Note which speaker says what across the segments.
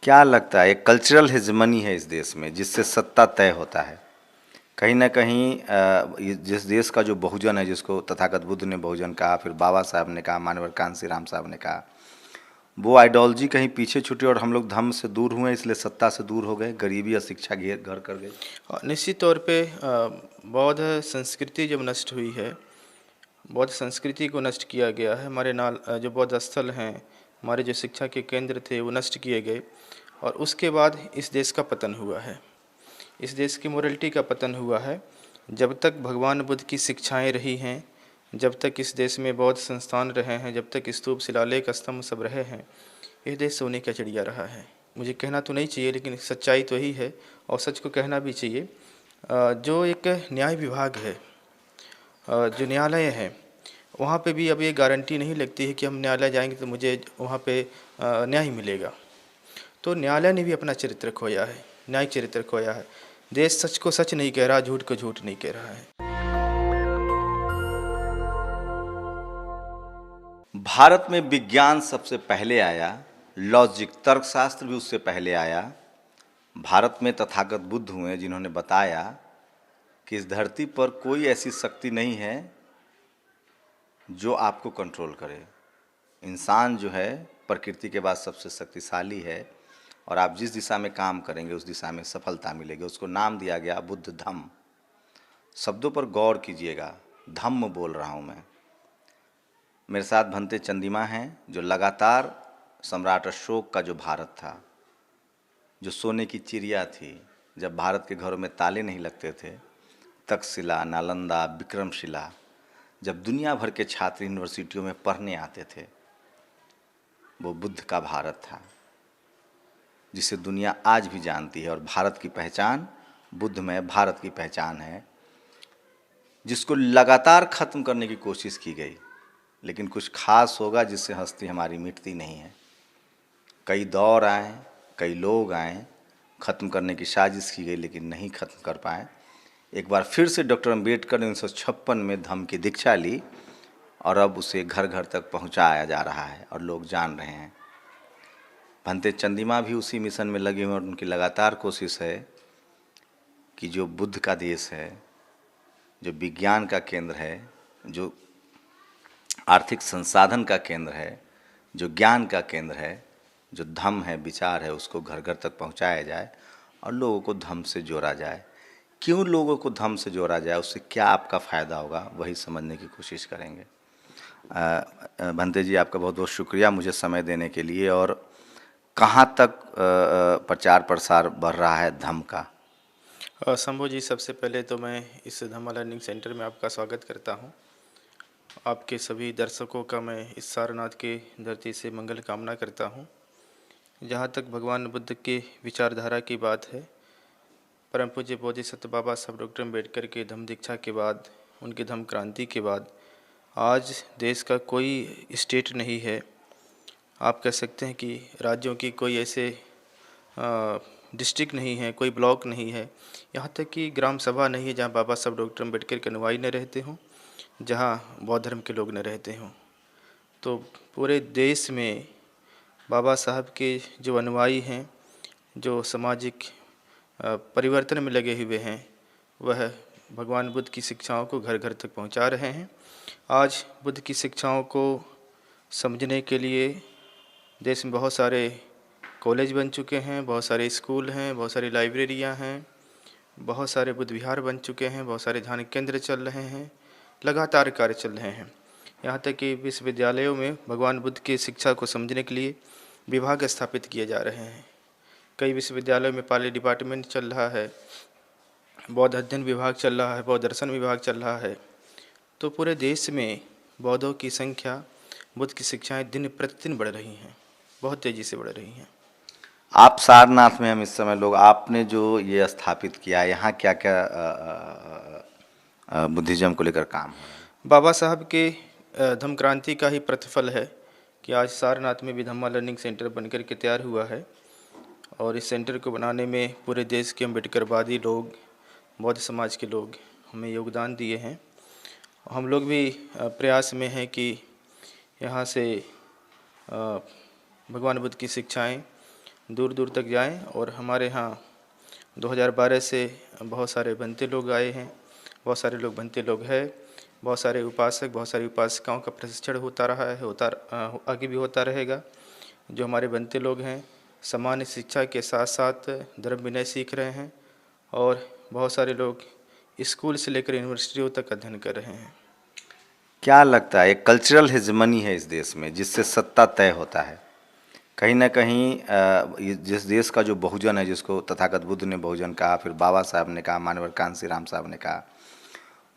Speaker 1: क्या लगता है एक कल्चरल हेजमनी है इस देश में जिससे सत्ता तय होता है। कहीं ना कहीं जिस देश का जो बहुजन है, जिसको तथागत बुद्ध ने बहुजन कहा, फिर बाबा साहब ने कहा, मानवर कांसी राम साहब ने कहा, वो आइडियोलॉजी कहीं पीछे छूटी और हम लोग धम्म से दूर हुए, इसलिए सत्ता से दूर हो गए, गरीबी और शिक्षा घेर घर कर गई।
Speaker 2: निश्चित तौर पे बौद्ध संस्कृति जब नष्ट हुई है, बौद्ध संस्कृति को नष्ट किया गया है। हमारे जो बौद्ध स्थल हैं, हमारे जो शिक्षा के केंद्र थे, वो नष्ट किए गए और उसके बाद इस देश का पतन हुआ है। इस देश की मोरलिटी का पतन हुआ है। जब तक भगवान बुद्ध की शिक्षाएं रही हैं, जब तक इस देश में बौद्ध संस्थान रहे हैं, जब तक स्तूप शिलालेख स्तंभ सब रहे हैं, यह देश सोने का चिड़िया रहा है। मुझे कहना तो नहीं चाहिए, लेकिन सच्चाई तो यही है और सच को कहना भी चाहिए। जो एक न्याय विभाग है, जो न्यायालय है, वहाँ पे भी अब ये गारंटी नहीं लगती है कि हम न्यायालय जाएंगे तो मुझे वहाँ पे न्याय मिलेगा। तो न्यायालय ने भी अपना चरित्र खोया है, न्यायिक चरित्र खोया है। देश सच को सच नहीं कह रहा, झूठ को झूठ नहीं कह रहा है।
Speaker 1: भारत में विज्ञान सबसे पहले आया, लॉजिक तर्कशास्त्र भी उससे पहले आया। भारत में तथागत बुद्ध हुए जिन्होंने बताया कि इस धरती पर कोई ऐसी शक्ति नहीं है जो आपको कंट्रोल करे। इंसान जो है प्रकृति के बाद सबसे शक्तिशाली है और आप जिस दिशा में काम करेंगे उस दिशा में सफलता मिलेगी। उसको नाम दिया गया बुद्ध धम्म। शब्दों पर गौर कीजिएगा, धम्म बोल रहा हूँ मैं। मेरे साथ भंते चंदिमा हैं जो लगातार सम्राट अशोक का जो भारत था, जो सोने की चिड़िया थी, जब भारत के घरों में ताले नहीं लगते थे, तक्षशिला, नालंदा, विक्रमशिला, जब दुनिया भर के छात्र यूनिवर्सिटियों में पढ़ने आते थे, वो बुद्ध का भारत था जिसे दुनिया आज भी जानती है। और भारत की पहचान बुद्धमय भारत की पहचान है, जिसको लगातार ख़त्म करने की कोशिश की गई, लेकिन कुछ खास होगा जिससे हस्ती हमारी मिटती नहीं है। कई दौर आए, कई लोग आए, ख़त्म करने की साजिश की गई लेकिन नहीं ख़त्म कर पाए। एक बार फिर से डॉक्टर अम्बेडकर ने 1956 में धम्म की दीक्षा ली और अब उसे घर घर तक पहुंचाया जा रहा है और लोग जान रहे हैं। भंते चंदिमा भी उसी मिशन में लगे हुए और उनकी लगातार कोशिश है कि जो बुद्ध का देश है, जो विज्ञान का केंद्र है, जो आर्थिक संसाधन का केंद्र है, जो ज्ञान का केंद्र है, जो धम्म है, विचार है, उसको घर घर तक पहुंचाया जाए और लोगों को धम्म से जोड़ा जाए। क्यों लोगों को धम्म से जोड़ा जाए, उससे क्या आपका फ़ायदा होगा, वही समझने की कोशिश करेंगे। भंते जी, आपका बहुत बहुत शुक्रिया मुझे समय देने के लिए। और कहाँ तक प्रचार प्रसार बढ़ रहा है धम्म का?
Speaker 2: शंभू जी, सबसे पहले तो मैं इस धम्मा लर्निंग सेंटर में आपका स्वागत करता हूं। आपके सभी दर्शकों का मैं इस सारनाथ के धरती से मंगल कामना करता हूं। जहां तक भगवान बुद्ध के विचारधारा की बात है, परम पूज्य बोधिसत्व बाबा साहब डॉक्टर अम्बेडकर के धम्म दीक्षा के बाद, उनकी धम्म क्रांति के बाद आज देश का कोई स्टेट नहीं है, आप कह सकते हैं कि राज्यों की कोई ऐसे डिस्ट्रिक्ट नहीं है, कोई ब्लॉक नहीं है, यहाँ तक कि ग्राम सभा नहीं है जहाँ बाबा साहब डॉक्टर अम्बेडकर के अनुयायी न रहते हों, जहाँ बौद्ध धर्म के लोग न रहते हों। तो पूरे देश में बाबा साहब के जो अनुयायी हैं, जो सामाजिक परिवर्तन में लगे हुए हैं, वह भगवान बुद्ध की शिक्षाओं को घर घर तक पहुंचा रहे हैं। आज बुद्ध की शिक्षाओं को समझने के लिए देश में बहुत सारे कॉलेज बन चुके हैं, बहुत सारे स्कूल हैं, बहुत सारी लाइब्रेरियां हैं, बहुत सारे बुद्ध विहार बन चुके हैं, बहुत सारे ध्यान केंद्र चल रहे हैं, लगातार कार्य चल रहे हैं। यहाँ तक कि विश्वविद्यालयों में भगवान बुद्ध की शिक्षा को समझने के लिए विभाग स्थापित किए जा रहे हैं। कई विश्वविद्यालयों में पाली डिपार्टमेंट चल रहा है, बौद्ध अध्ययन विभाग चल रहा है, बौद्ध दर्शन विभाग चल रहा है। तो पूरे देश में बौद्धों की संख्या, बुद्ध की शिक्षाएं दिन प्रतिदिन बढ़ रही हैं, बहुत तेज़ी से बढ़ रही हैं।
Speaker 1: आप सारनाथ में हम इस समय लोग, आपने जो ये स्थापित किया, यहाँ क्या क्या बुद्धिज्म को लेकर काम है?
Speaker 2: बाबा साहब के धम्म क्रांति का ही प्रतिफल है कि आज सारनाथ में भी धम्मा लर्निंग सेंटर बनकर के तैयार हुआ है। और इस सेंटर को बनाने में पूरे देश के अम्बेडकरवादी लोग, बौद्ध समाज के लोग हमें योगदान दिए हैं। हम लोग भी प्रयास में हैं कि यहाँ से भगवान बुद्ध की शिक्षाएं दूर दूर तक जाएं। और हमारे यहाँ 2012 से बहुत सारे बनते लोग आए हैं, बहुत सारे लोग बनते लोग हैं, बहुत सारे उपासक, बहुत सारी उपासिकाओं का प्रशिक्षण होता रहा है, आगे भी होता रहेगा। जो हमारे बनते लोग हैं सामान्य शिक्षा के साथ साथ धर्म विनय सीख रहे हैं और बहुत सारे लोग स्कूल से लेकर यूनिवर्सिटियों तक अध्ययन कर रहे हैं।
Speaker 1: क्या लगता है, एक कल्चरल हेजमनी है इस देश में जिससे सत्ता तय होता है। कहीं ना कहीं जिस देश का जो बहुजन है, जिसको तथागत बुद्ध ने बहुजन कहा, फिर बाबा साहब ने कहा, मानवर कांसी राम साहब ने कहा,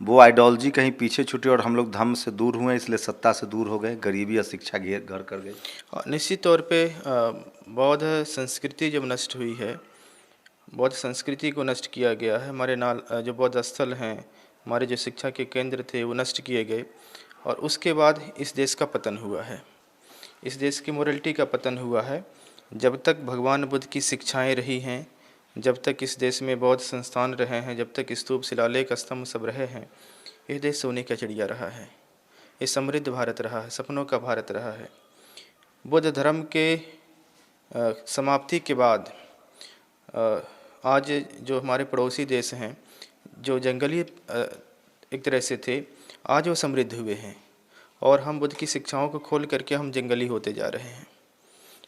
Speaker 1: वो आइडियोलॉजी कहीं पीछे छूटी और हम लोग धर्म से दूर हुए, इसलिए सत्ता से दूर हो गए, गरीबी और शिक्षा घर कर गई।
Speaker 2: निश्चित तौर पे बौद्ध संस्कृति जब नष्ट हुई है, बौद्ध संस्कृति को नष्ट किया गया है। हमारे जो बौद्ध स्थल हैं, हमारे जो शिक्षा के केंद्र थे वो नष्ट किए गए और उसके बाद इस देश का पतन हुआ है, इस देश की मोरलिटी का पतन हुआ है। जब तक भगवान बुद्ध की शिक्षाएं रही हैं, जब तक इस देश में बौद्ध संस्थान रहे हैं, जब तक स्तूप शिलालेख स्तंभ सब रहे हैं, यह देश सोने का चिड़िया रहा है, ये समृद्ध भारत रहा है, सपनों का भारत रहा है। बुद्ध धर्म के समाप्ति के बाद आज जो हमारे पड़ोसी देश हैं, जो जंगली एक तरह से थे, आज वो समृद्ध हुए हैं और हम बुद्ध की शिक्षाओं को खोल करके हम जंगली होते जा रहे हैं।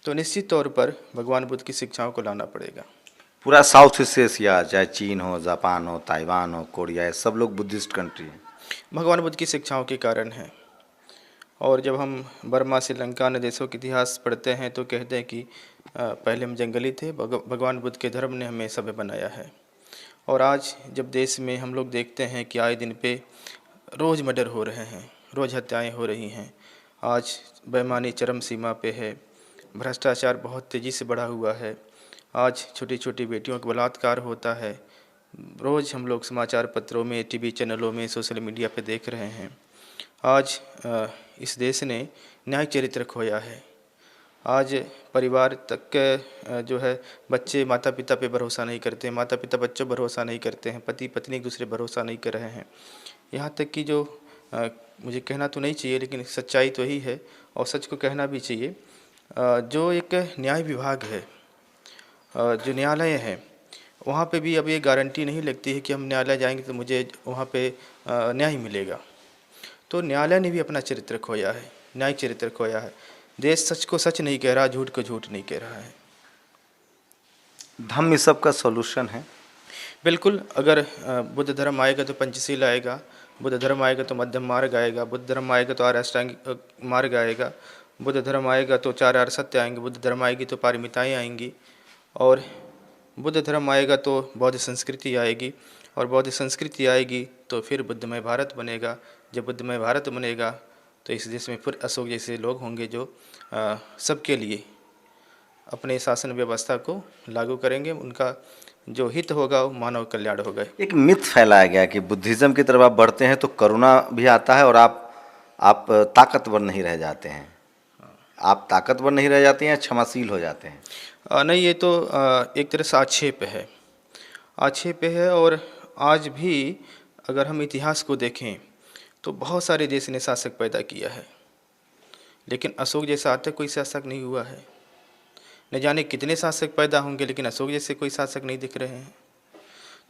Speaker 2: तो निश्चित तौर पर भगवान बुद्ध की शिक्षाओं को लाना पड़ेगा।
Speaker 1: पूरा साउथ ईस्ट एशिया, चाहे चीन हो, जापान हो, ताइवान हो, कोरिया, सब लोग बुद्धिस्ट कंट्री हैं, भगवान
Speaker 2: बुद्ध की शिक्षाओं के कारण है। और जब हम बर्मा, श्रीलंका अन्य देशों के इतिहास पढ़ते हैं तो कहते हैं कि पहले हम जंगली थे, भगवान बुद्ध के धर्म ने हमें सभ्य बनाया है। और आज जब देश में हम लोग देखते हैं कि आए दिन पे रोज़ मर्डर हो रहे हैं, रोज़ हत्याएं हो रही हैं, आज बेईमानी चरम सीमा पे है, भ्रष्टाचार बहुत तेज़ी से बढ़ा हुआ है, आज छोटी छोटी बेटियों का बलात्कार होता है, रोज़ हम लोग समाचार पत्रों में, टीवी चैनलों में, सोशल मीडिया पे देख रहे हैं। आज इस देश ने न्याय चरित्र खोया है। आज परिवार तक के जो है बच्चे माता पिता पे भरोसा नहीं करते, माता पिता बच्चों पर भरोसा नहीं करते हैं, पति पत्नी एक दूसरे भरोसा नहीं कर रहे हैं। यहाँ तक कि जो मुझे कहना तो नहीं चाहिए लेकिन सच्चाई तो यही है और सच को कहना भी चाहिए, जो एक न्याय विभाग है, जो न्यायालय है, वहाँ पे भी अब ये गारंटी नहीं लगती है कि हम न्यायालय जाएंगे तो मुझे वहाँ पे न्याय मिलेगा। तो न्यायालय ने भी अपना चरित्र खोया है, न्याय चरित्र खोया है। देश सच को सच नहीं कह रहा, झूठ को झूठ नहीं कह रहा है।
Speaker 1: धम्म इस सब का सॉल्यूशन है।
Speaker 2: बिल्कुल, अगर बुद्ध धर्म आएगा तो पंचशील आएगा, बुद्ध धर्म आएगा तो मध्यम मार्ग आएगा, बुद्ध धर्म आएगा तो आर्य अष्टांग मार्ग आएगा, बुद्ध धर्म आएगा तो 4 आर्य सत्य आएंगे, बुद्ध धर्म आएगी तो पारमिताएँ आएंगी, और बुद्ध धर्म आएगा तो बौद्ध संस्कृति आएगी, और बौद्ध संस्कृति आएगी तो फिर बुद्धमय भारत बनेगा। जब बुद्धमय भारत बनेगा तो इस देश में फिर अशोक जैसे लोग होंगे जो सबके लिए अपने शासन व्यवस्था को लागू करेंगे, उनका जो हित होगा वो मानव कल्याण होगा।
Speaker 1: एक मिथ फैलाया गया कि बुद्धिज़्म की तरफ आप बढ़ते हैं तो करुणा भी आता है और आप ताकतवर नहीं रह जाते हैं। आप ताकतवर नहीं रह जाते हैं, क्षमाशील हो जाते हैं।
Speaker 2: नहीं, ये तो एक तरह से आक्षेप है। और आज भी अगर हम इतिहास को देखें तो बहुत सारे देश ने शासक पैदा किया है, लेकिन अशोक जैसा आज तक कोई शासक नहीं हुआ है। न जाने कितने शासक पैदा होंगे, लेकिन अशोक जैसे कोई शासक नहीं दिख रहे हैं।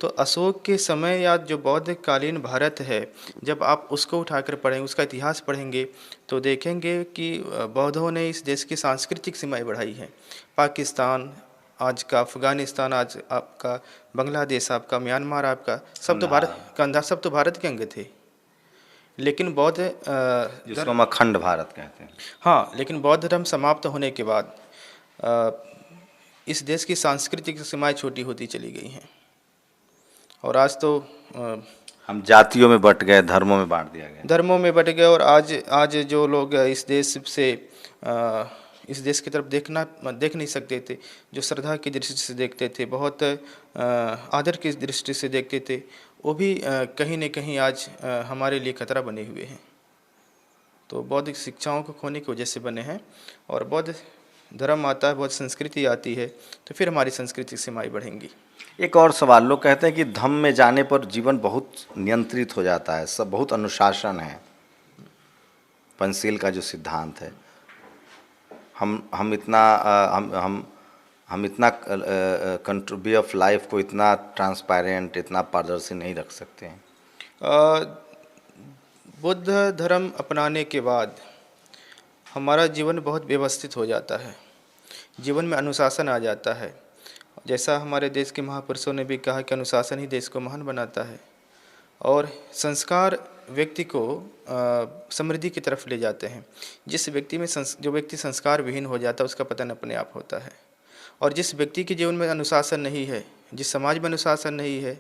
Speaker 2: तो अशोक के समय या जो बौद्ध कालीन भारत है, जब आप उसको उठाकर पढ़ेंगे, उसका इतिहास पढ़ेंगे तो देखेंगे कि बौद्धों ने इस देश की सांस्कृतिक सीमाएं बढ़ाई हैं। पाकिस्तान आज का, अफगानिस्तान आज आपका, बांग्लादेश आपका, म्यांमार आपका, सब तो भारत कंधा, सब तो भारत के अंग थे। लेकिन बौद्ध
Speaker 1: जिसको हम अखंड भारत कहते हैं,
Speaker 2: हाँ, लेकिन बौद्ध धर्म समाप्त होने के बाद इस देश की सांस्कृतिक सीमाएं छोटी होती चली गई हैं और आज तो
Speaker 1: हम जातियों में बट गए, धर्मों में बांट दिया गया,
Speaker 2: धर्मों में बट गए। और आज जो लोग इस देश से इस देश की तरफ देख नहीं सकते थे, जो श्रद्धा की दृष्टि से देखते थे, बहुत आदर की दृष्टि से देखते थे, वो भी कहीं न कहीं आज हमारे लिए खतरा बने हुए हैं। तो बौद्ध शिक्षाओं को खोने की वजह से बने हैं। और बौद्ध धर्म आता है, बौद्ध संस्कृति आती है तो फिर हमारी सांस्कृतिक सीमाएं बढ़ेंगी।
Speaker 1: एक और सवाल, लोग कहते हैं कि धम्म में जाने पर जीवन बहुत नियंत्रित हो जाता है, सब बहुत अनुशासन है, पंचशील का जो सिद्धांत है, हम इतना हम हम इतना वे ऑफ लाइफ को इतना ट्रांसपेरेंट, इतना पारदर्शी नहीं रख सकते हैं?
Speaker 2: बुद्ध धर्म अपनाने के बाद हमारा जीवन बहुत व्यवस्थित हो जाता है, जीवन में अनुशासन आ जाता है। जैसा हमारे देश के महापुरुषों ने भी कहा कि अनुशासन ही देश को महान बनाता है, और संस्कार व्यक्ति को समृद्धि की तरफ ले जाते हैं। जिस व्यक्ति में जो व्यक्ति संस्कार विहीन हो जाता है उसका पतन अपने आप होता है, और जिस व्यक्ति के जीवन में अनुशासन नहीं है, जिस समाज में अनुशासन नहीं है,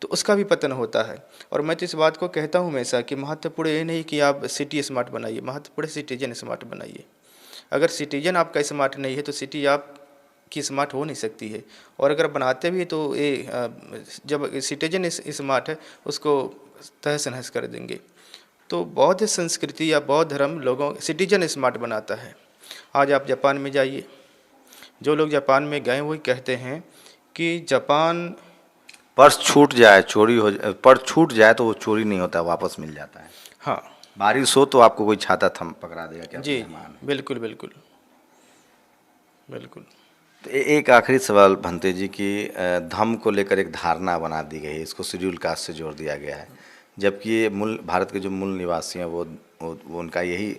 Speaker 2: तो उसका भी पतन होता है। और मैं तो इस बात को कहता हूँ हमेशा कि महत्वपूर्ण ये नहीं कि आप सिटी स्मार्ट बनाइए, महत्वपूर्ण सिटीजन स्मार्ट बनाइए। अगर सिटीजन आपका स्मार्ट नहीं है तो सिटी आप की स्मार्ट हो नहीं सकती है। और अगर बनाते भी तो जब सिटीजन स्मार्ट है उसको तहस नहस कर देंगे। तो बौद्ध संस्कृति या बौद्ध धर्म लोगों सिटीजन स्मार्ट बनाता है। आज आप जापान में जाइए, जो लोग जापान में गए वही कहते हैं कि जापान
Speaker 1: पर्स छूट जाए, चोरी हो जाए, पर्स छूट जाए तो वो चोरी नहीं होता, वापस मिल जाता है।
Speaker 2: हाँ
Speaker 1: बारिश हो तो आपको कोई छाता थम पकड़ा देगा कि आप
Speaker 2: जी,
Speaker 1: मेहमान हैं।
Speaker 2: बिल्कुल बिल्कुल बिल्कुल।
Speaker 1: तो एक आखिरी सवाल भंते जी की, धम्म को लेकर एक धारणा बना दी गई है, इसको शेड्यूल कास्ट से जोड़ दिया गया है, जबकि ये मूल भारत के जो मूल निवासी हैं वो उनका यही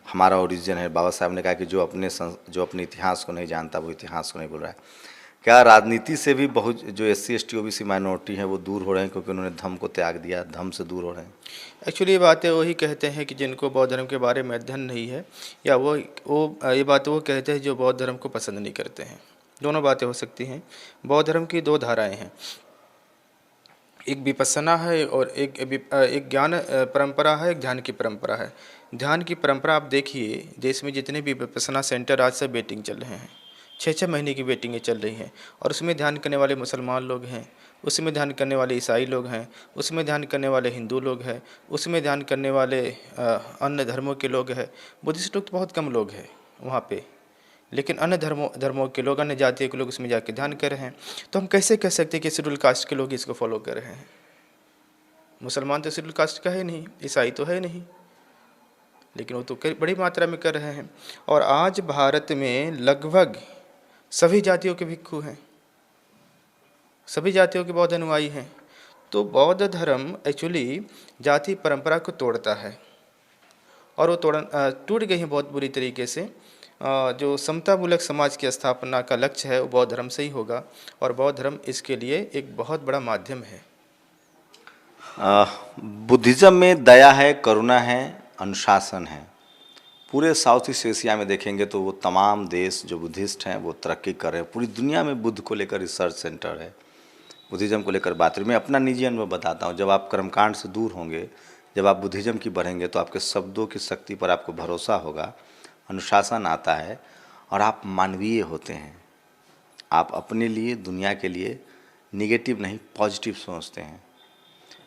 Speaker 1: हमारा ओरिजिन है। बाबा साहब ने कहा कि जो अपने इतिहास को नहीं जानता वो इतिहास को नहीं बोल रहा है। क्या राजनीति से भी बहुत जो SC ST OBC माइनॉरिटी हैं वो दूर हो रहे हैं क्योंकि उन्होंने धम्म को त्याग दिया, धम्म से दूर हो रहे हैं?
Speaker 2: एक्चुअली ये बातें वही कहते हैं कि जिनको बौद्ध धर्म के बारे में अध्ययन नहीं है, या वो ये बातें वो कहते हैं जो बौद्ध धर्म को पसंद नहीं करते हैं। दोनों बातें हो सकती हैं। बौद्ध धर्म की दो धाराएं हैं, एक विपස්සना है और एक ज्ञान परंपरा है, एक ध्यान की परंपरा है। ध्यान की परंपरा आप देखिए, देश में जितने भी विपස්සना सेंटर आज से वेटिंग चल रहे हैं, 6-6 महीने की वेटिंगें चल रही हैं, और उसमें ध्यान करने वाले मुसलमान लोग हैं, उसमें ध्यान करने वाले ईसाई लोग हैं, उसमें ध्यान करने वाले हिंदू लोग हैं, उसमें ध्यान करने वाले अन्य धर्मों के लोग हैं। बुद्धिस्ट लोग तो बहुत कम लोग हैं वहाँ पे, लेकिन अन्य धर्मों के लोग, अन्य जातियों के लोग उसमें जाके ध्यान कर रहे हैं। तो हम कैसे कह सकते हैं कि शेड्यूल कास्ट के लोग इसको फॉलो कर रहे हैं? मुसलमान तो शेड्यूल कास्ट का है नहीं, ईसाई तो है नहीं, लेकिन वो तो बड़ी मात्रा में कर रहे हैं। और आज भारत में लगभग सभी जातियों के भिक्षु हैं, सभी जातियों के बौद्ध अनुयायी हैं। तो बौद्ध धर्म एक्चुअली जाति परंपरा को तोड़ता है, और वो टूट गई है बहुत बुरी तरीके से। जो समतामूलक समाज की स्थापना का लक्ष्य है वो बौद्ध धर्म से ही होगा, और बौद्ध धर्म इसके लिए एक बहुत बड़ा माध्यम है।
Speaker 1: बुद्धिज़्म में दया है, करुणा है, अनुशासन है। पूरे साउथ ईस्ट एशिया में देखेंगे तो वो तमाम देश जो बुद्धिस्ट हैं वो तरक्की कर रहे हैं। पूरी दुनिया में बुद्ध को लेकर रिसर्च सेंटर है, बुद्धिज़्म को लेकर बात। मैं अपना निजी अनुभव बताता हूँ, जब आप कर्मकांड से दूर होंगे, जब आप बुद्धिज़्म की बढ़ेंगे तो आपके शब्दों की शक्ति पर आपको भरोसा होगा, अनुशासन आता है, और आप मानवीय होते हैं। आप अपने लिए, दुनिया के लिए निगेटिव नहीं पॉजिटिव सोचते हैं।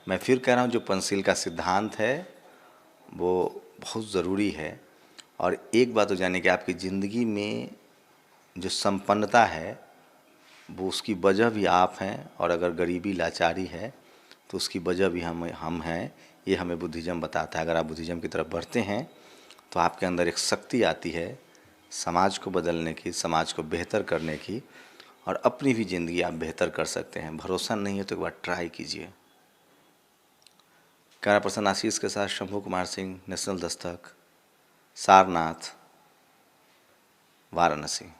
Speaker 1: मैं फिर कह रहा हूँ, जो पंचशील का सिद्धांत है वो बहुत ज़रूरी है। और एक बात तो जाने कि आपकी ज़िंदगी में जो संपन्नता है वो उसकी वजह भी आप हैं, और अगर गरीबी लाचारी है तो उसकी वजह भी हम हैं। ये हमें बुद्धिज़्म बताता है। अगर आप बुद्धिज़्म की तरफ बढ़ते हैं तो आपके अंदर एक शक्ति आती है समाज को बदलने की, समाज को बेहतर करने की, और अपनी भी ज़िंदगी आप बेहतर कर सकते हैं। भरोसा नहीं है तो एक बार ट्राई कीजिए। कैमरा पर्सन आशीष के साथ शंभू कुमार सिंह, नेशनल दस्तक, सारनाथ, वाराणसी।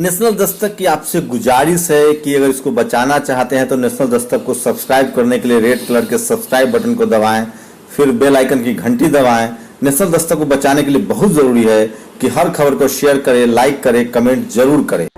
Speaker 1: नेशनल दस्तक की आपसे गुजारिश है कि अगर इसको बचाना चाहते हैं तो नेशनल दस्तक को सब्सक्राइब करने के लिए रेड कलर के सब्सक्राइब बटन को दबाएं, फिर बेल आइकन की घंटी दबाएं। नेशनल दस्तक को बचाने के लिए बहुत जरूरी है कि हर खबर को शेयर करें, लाइक करें, कमेंट जरूर करें।